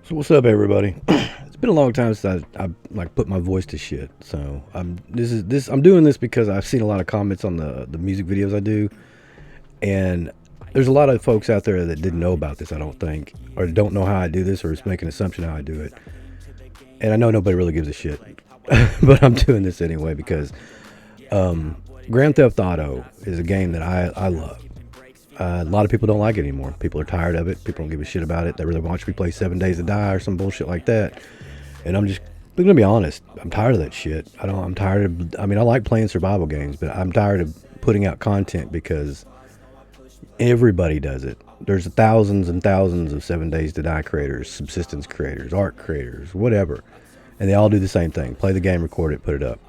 So what's up, everybody? It's been a long time since I like put my voice to shit. So I'm doing this because I've seen a lot of comments on the music videos I do, and there's a lot of folks out there that didn't know about this. I don't think, or don't know how I do this, or is making an assumption how I do it. And I know nobody really gives a shit, but I'm doing this anyway because Grand Theft Auto is a game that I love. A lot of people don't like it anymore. People are tired of it. People don't give a shit about it. They rather watch me play 7 Days to Die or some bullshit like that. And I'm gonna be honest. I'm tired of that shit. I'm tired of. I mean, I like playing survival games, but I'm tired of putting out content because everybody does it. There's thousands and thousands of 7 Days to Die creators, subsistence creators, art creators, whatever, and they all do the same thing: play the game, record it, put it up.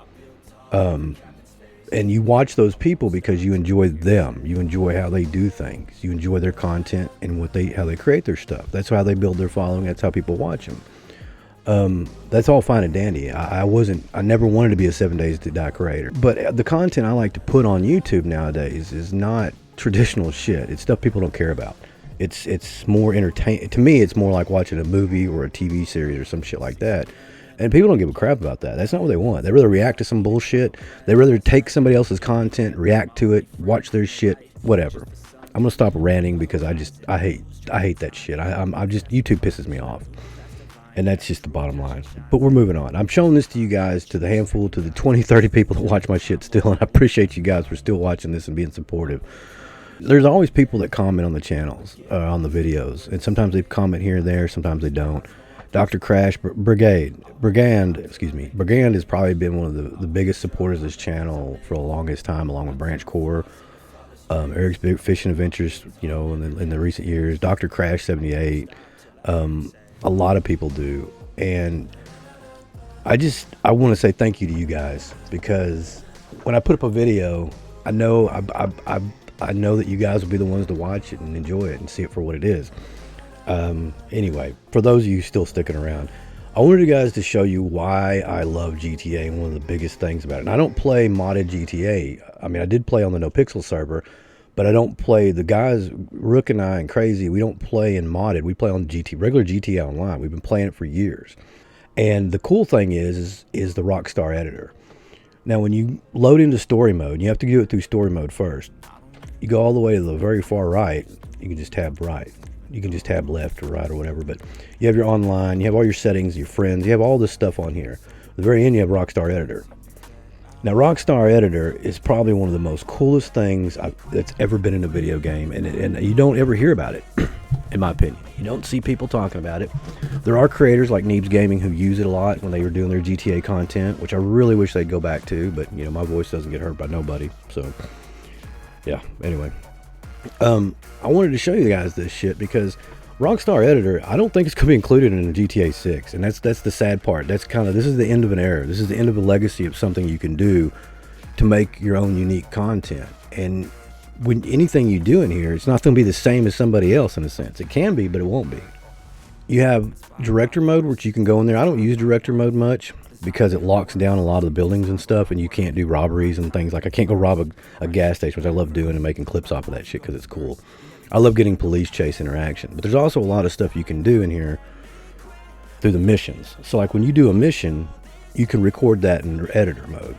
And you watch those people because you enjoy them. You enjoy how they do things. You enjoy their content and how they create their stuff. That's how they build their following. That's how people watch them. That's all fine and dandy. I never wanted to be a 7 Days to Die creator. But the content I like to put on YouTube nowadays is not traditional shit. It's stuff people don't care about. It's more entertaining. To me, it's more like watching a movie or a TV series or some shit like that. And people don't give a crap about that. That's not what they want. They rather react to some bullshit. They rather take somebody else's content, react to it, watch their shit, whatever. I'm gonna stop ranting because I hate that shit. YouTube pisses me off, and that's just the bottom line. But we're moving on. I'm showing this to you guys, to the handful, to the 20, 30 people that watch my shit still, and I appreciate you guys for still watching this and being supportive. There's always people that comment on the channels, on the videos, and sometimes they comment here and there, sometimes they don't. Dr. Crash Brigand has probably been one of the biggest supporters of this channel for the longest time, along with Branch Core, Eric's Big Fishing Adventures, in the recent years, Dr. Crash 78, a lot of people do, and I want to say thank you to you guys, because when I put up a video, I know that you guys will be the ones to watch it and enjoy it and see it for what it is. Anyway, for those of you still sticking around, I wanted you guys to show you why I love GTA and one of the biggest things about it. And I don't play modded GTA. I mean, I did play on the No Pixel server, but I don't play, the guys, Rook and I and Crazy, we don't play in modded. We play on regular GTA Online. We've been playing it for years. And the cool thing is the Rockstar Editor. Now, when you load into story mode, you have to do it through story mode first. You go all the way to the very far right, you can just tab right. You can just tab left or right or whatever, but you have your online, you have all your settings, your friends, you have all this stuff on here. At the very end, you have Rockstar Editor. Now, Rockstar Editor is probably one of the most coolest things that's ever been in a video game, and you don't ever hear about it, in my opinion. You don't see people talking about it. There are creators like Neebs Gaming who use it a lot when they were doing their GTA content, which I really wish they'd go back to, but, my voice doesn't get heard by nobody, so, yeah, anyway. I wanted to show you guys this shit because Rockstar Editor, I don't think it's going to be included in GTA 6, and that's the sad part. This is the end of an era. This is the end of a legacy of something you can do to make your own unique content. And when anything you do in here, it's not going to be the same as somebody else in a sense. It can be, but it won't be. You have director mode, which you can go in there. I don't use director mode much because it locks down a lot of the buildings and stuff, and you can't do robberies and things. Like, I can't go rob a gas station, which I love doing and making clips off of that shit because it's cool. I love getting police chase interaction, but there's also a lot of stuff you can do in here through the missions. So like when you do a mission, you can record that in editor mode.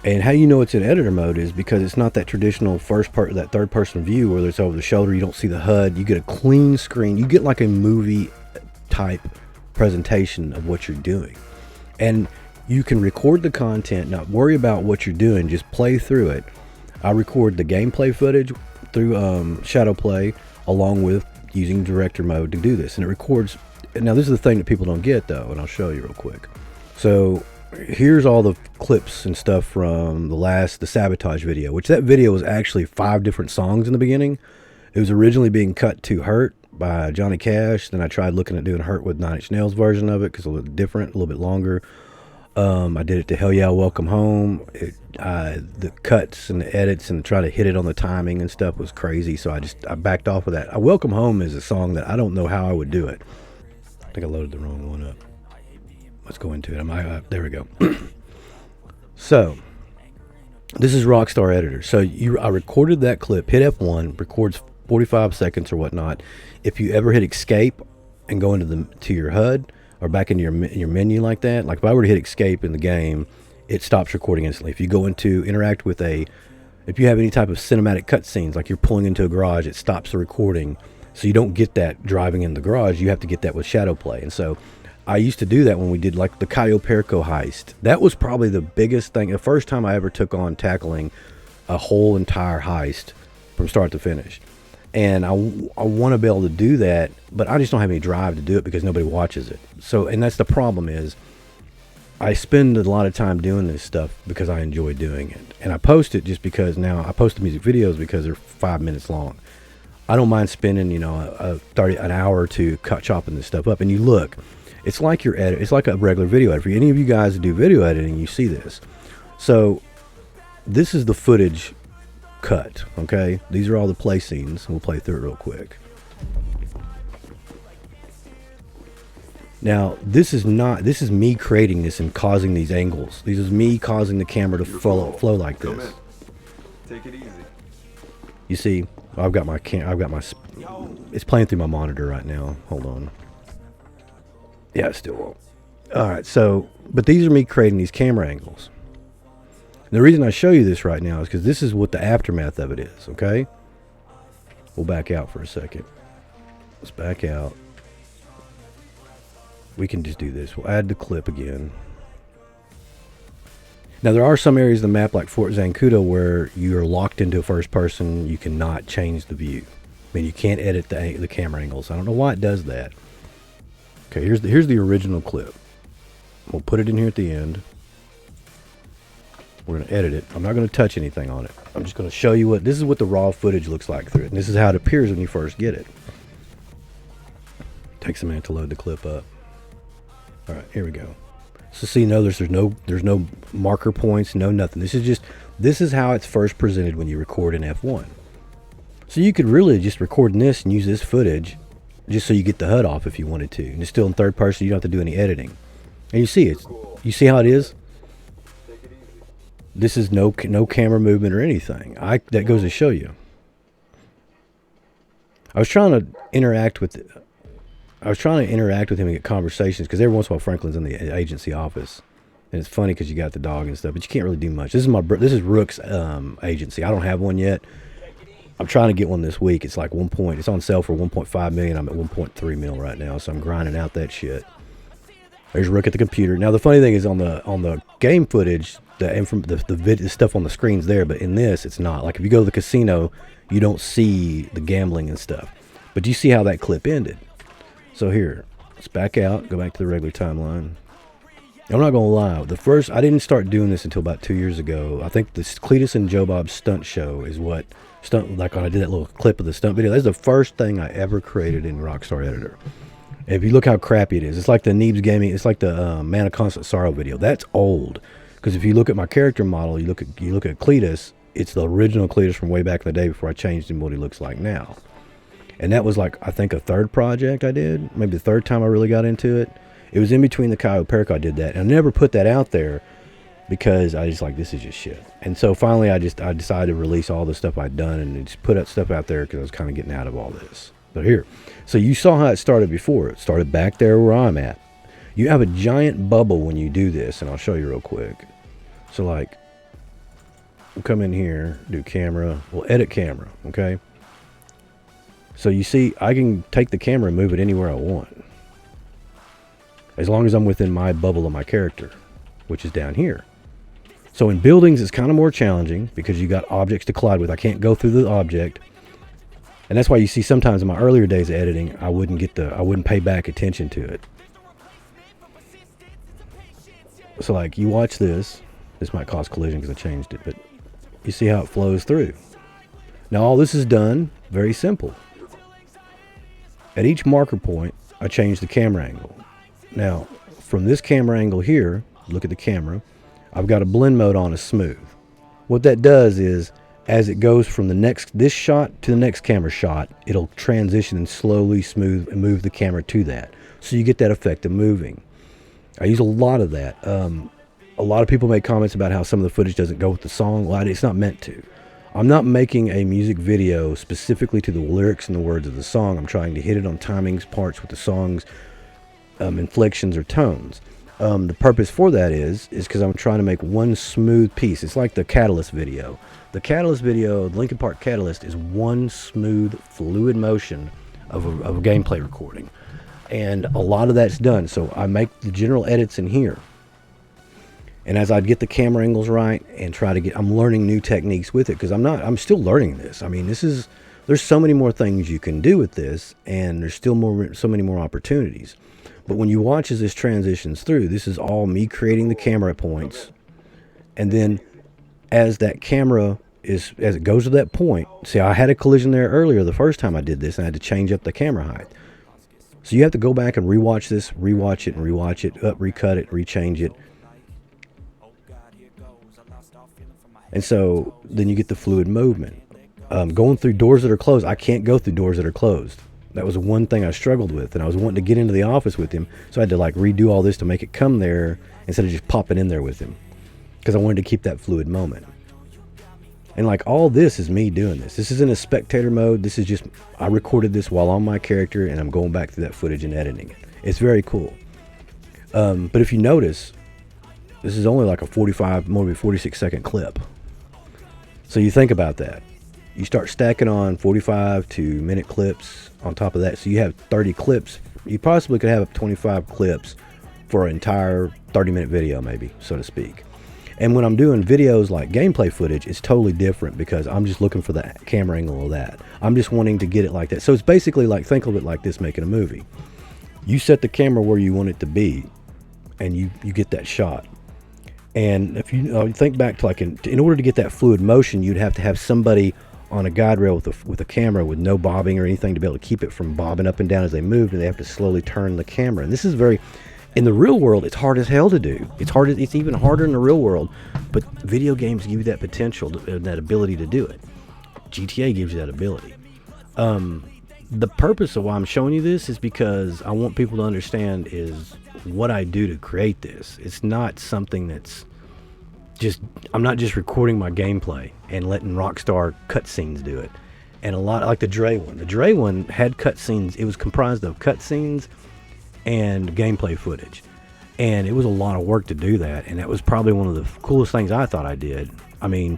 And how you know it's in editor mode is because it's not that traditional that third person view where it's over the shoulder, you don't see the HUD, you get a clean screen, you get like a movie type presentation of what you're doing. And you can record the content, not worry about what you're doing, just play through it. I record the gameplay footage through Shadow Play, along with using director mode to do this, and it records. Now, this is the thing that people don't get though, and I'll show you real quick. So here's all the clips and stuff from the sabotage video, which that video was actually 5 different songs in the beginning. It was originally being cut to Hurt by Johnny Cash. Then I tried looking at doing Hurt with 9 Inch Nails version of it because it's a little different, a little bit longer. I did it to Hell Yeah, Welcome Home. The cuts and the edits and try to hit it on the timing and stuff was crazy, so I backed off of that. Welcome Home is a song that I don't know how I would do it. I think I loaded the wrong one up. Let's go into it. There we go. So, this is Rockstar Editor. So I recorded that clip, hit F1, records 45 seconds or whatnot. If you ever hit escape and go into your HUD or back into your menu like that, like if I were to hit escape in the game, it stops recording instantly. If you go into interact with if you have any type of cinematic cutscenes, like you're pulling into a garage, it stops the recording. So you don't get that driving in the garage. You have to get that with shadow play. And so I used to do that when we did like the Cayo Perico heist. That was probably the biggest thing. The first time I ever took on tackling a whole entire heist from start to finish. And I want to be able to do that, but I just don't have any drive to do it because nobody watches it. So, and that's the problem is I spend a lot of time doing this stuff because I enjoy doing it. And I post it just because now I post the music videos because they're 5 minutes long. I don't mind spending, an hour or two chopping this stuff up. And you look, it's like it's like a regular video editor. For any of you guys that do video editing, you see this. So this is the footage cut, okay? These are all the play scenes. We'll play through it real quick. Now, this is me creating this and causing these angles. This is me causing the camera to flow like this. Take it easy. You see, I've got my it's playing through my monitor right now. Hold on. Yeah, it still won't. All right, so, but these are me creating these camera angles. And the reason I show you this right now is because this is what the aftermath of it is, okay? We'll back out for a second. Let's back out. We can just do this. We'll add the clip again. Now, there are some areas of the map, like Fort Zancudo, where you are locked into a first person. You cannot change the view. I mean, you can't edit the camera angles. I don't know why it does that. Okay, here's the original clip. We'll put it in here at the end. We're going to edit it. I'm not going to touch anything on it. I'm just going to show you this is what the raw footage looks like through it. And this is how it appears when you first get it. Takes a minute to load the clip up. All right, here we go. So see, there's no marker points, no nothing. This is how it's first presented when you record in F1. So you could really just record in this and use this footage just so you get the HUD off if you wanted to. And it's still in third person, you don't have to do any editing. And you see it. You see how it is? This is no camera movement or anything. That goes to show you. I was trying to interact with him and get conversations because every once in a while Franklin's in the agency office, and it's funny because you got the dog and stuff, but you can't really do much. This is Rook's agency. I don't have one yet. I'm trying to get one this week. It's like it's on sale for 1.5 million. I'm at 1.3 mil right now, so I'm grinding out that shit. There's Rook at the computer. Now the funny thing is on the game footage, the stuff on the screen's there, but in this it's not. Like if you go to the casino, you don't see the gambling and stuff, but you see how that clip ended. So here, let's back out, go back to the regular timeline. I'm not gonna lie, I didn't start doing this until about 2 years ago. I think the Cletus and Joe Bob's stunt show is what like when I did that little clip of the stunt video. That's the first thing I ever created in Rockstar Editor. If you look how crappy it is, it's like the Neebs Gaming, it's like the Man of Constant Sorrow video. That's old, because if you look at my character model, you look at Cletus, it's the original Cletus from way back in the day before I changed him what he looks like now. And that was like, I think, a third project I did, maybe the third time I really got into it. It was in between the Cayo Perico I did that, and I never put that out there because I just like, this is just shit. And so finally I decided to release all the stuff I'd done and just put that stuff out there because I was kind of getting out of all this. But here, so you saw how it started before. It started back there where I'm at. You have a giant bubble when you do this, and I'll show you real quick. So like, we'll come in here, do camera, we'll edit camera, okay? So you see, I can take the camera and move it anywhere I want, as long as I'm within my bubble of my character, which is down here. So in buildings, it's kind of more challenging because you got objects to collide with. I can't go through the object. And that's why you see sometimes in my earlier days of editing, I wouldn't pay back attention to it. So like, you watch this. This might cause collision because I changed it, but you see how it flows through. Now all this is done very simple. At each marker point, I change the camera angle. Now, from this camera angle here, look at the camera, I've got a blend mode on as smooth. What that does is, as it goes from this shot to the next camera shot, it'll transition and slowly smooth and move the camera to that. So you get that effect of moving. I use a lot of that. A lot of people make comments about how some of the footage doesn't go with the song. Well, it's not meant to. I'm not making a music video specifically to the lyrics and the words of the song. I'm trying to hit it on timings, parts with the songs, inflections or tones. The purpose for that is because I'm trying to make one smooth piece. It's like the Catalyst video. The Catalyst video, Linkin Park Catalyst, is one smooth, fluid motion of a gameplay recording. And a lot of that's done. So I make the general edits in here. And as I get the camera angles right and I'm learning new techniques with it, because I'm still learning this. I mean, there's so many more things you can do with this, and there's still so many more opportunities. But when you watch as this transitions through, this is all me creating the camera points. And then as that camera as it goes to that point, see, I had a collision there earlier the first time I did this, and I had to change up the camera height. So you have to go back and rewatch this, rewatch it, recut it, rechange it. And so then you get the fluid movement. Going through doors that are closed, I can't go through doors that are closed. That was one thing I struggled with, and I was wanting to get into the office with him, so I had to like redo all this to make it come there instead of just popping in there with him, because I wanted to keep that fluid moment. And like all this is me doing this. This isn't a spectator mode. This is just, I recorded this while on my character, and I'm going back through that footage and editing it. It's very cool. But if you notice, this is only like a 45, maybe 46 second clip. So you think about that. You start stacking on 45 to minute clips on top of that. So you have 30 clips. You possibly could have 25 clips for an entire 30-minute video, maybe, so to speak. And when I'm doing videos like gameplay footage, it's totally different, because I'm just looking for the camera angle of that. I'm just wanting to get it like that. So it's basically like, think of it like this, making a movie. You set the camera where you want it to be, and you get that shot. And if you think back to like, in order to get that fluid motion, you'd have to have somebody on a guide rail with a camera with no bobbing or anything to be able to keep it from bobbing up and down as they moved, and they have to slowly turn the camera. And this is in the real world, it's hard as hell to do. It's even harder in the real world, but video games give you that potential, that ability to do it. GTA gives you that ability. The purpose of why I'm showing you this is because I want people to understand is what I do to create this. It's not something that's I'm not just recording my gameplay and letting Rockstar cutscenes do it. And a lot, like the Dre one. The Dre one had cutscenes. It was comprised of cutscenes and gameplay footage. And it was a lot of work to do that. And that was probably one of the coolest things I thought I did. I mean,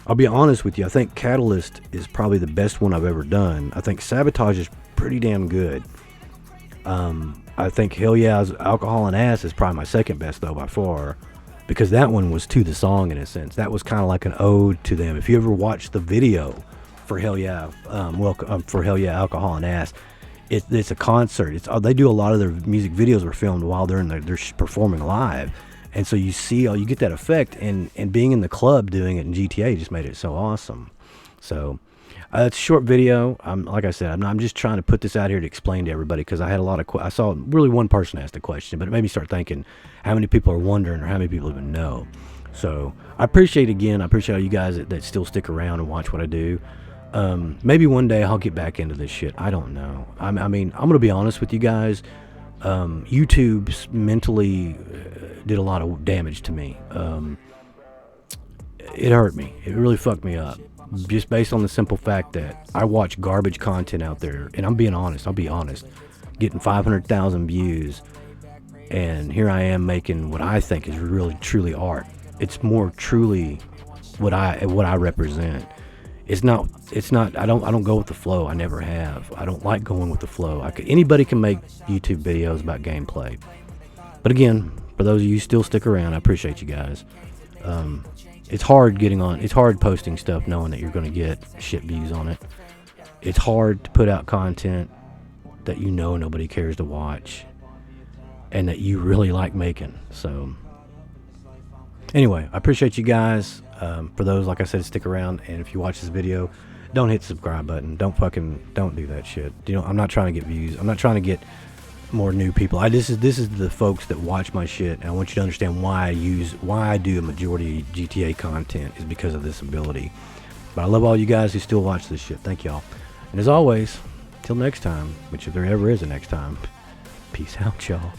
I'll be honest with you. I think Catalyst is probably the best one I've ever done. I think Sabotage is pretty damn good. I think Hell Yeah's Alcohol and Ass is probably my second best, though, by far, because that one was to the song in a sense. That was kind of like an ode to them. If you ever watch the video for Hell Yeah, for Hell Yeah, Alcohol and Ass, it's a concert. They do a lot of their music videos are filmed while they're performing live, and so you get that effect. And being in the club doing it in GTA just made it so awesome. So. It's a short video. Like I said, I'm just trying to put this out here to explain to everybody, because I had a lot of I saw really one person asked a question, but it made me start thinking how many people are wondering or how many people even know. So I appreciate all you guys that still stick around and watch what I do. Maybe one day I'll get back into this shit. I don't know. I mean, I'm gonna be honest with you guys. YouTube mentally did a lot of damage to me. It hurt me. It really fucked me up. Just based on the simple fact that I watch garbage content out there, and I'll be honest, getting 500,000 views, and here I am making what I think is really truly art. It's more truly what I represent. It's not. I don't go with the flow. I never have. I don't like going with the flow. Anybody can make YouTube videos about gameplay, but again, for those of you who still stick around, I appreciate you guys. It's hard posting stuff knowing that you're going to get shit views on it. It's hard to put out content that nobody cares to watch and that you really like making. So anyway, I appreciate you guys. For those, like I said, stick around, and if you watch this video, don't hit the subscribe button. Don't do that shit. I'm not trying to get views. I'm not trying to get more new people. This is the folks that watch my shit, and I want you to understand why I do a majority GTA content is because of this ability. But I love all you guys who still watch this shit. Thank y'all. And as always, till next time, which if there ever is a next time, peace out, y'all.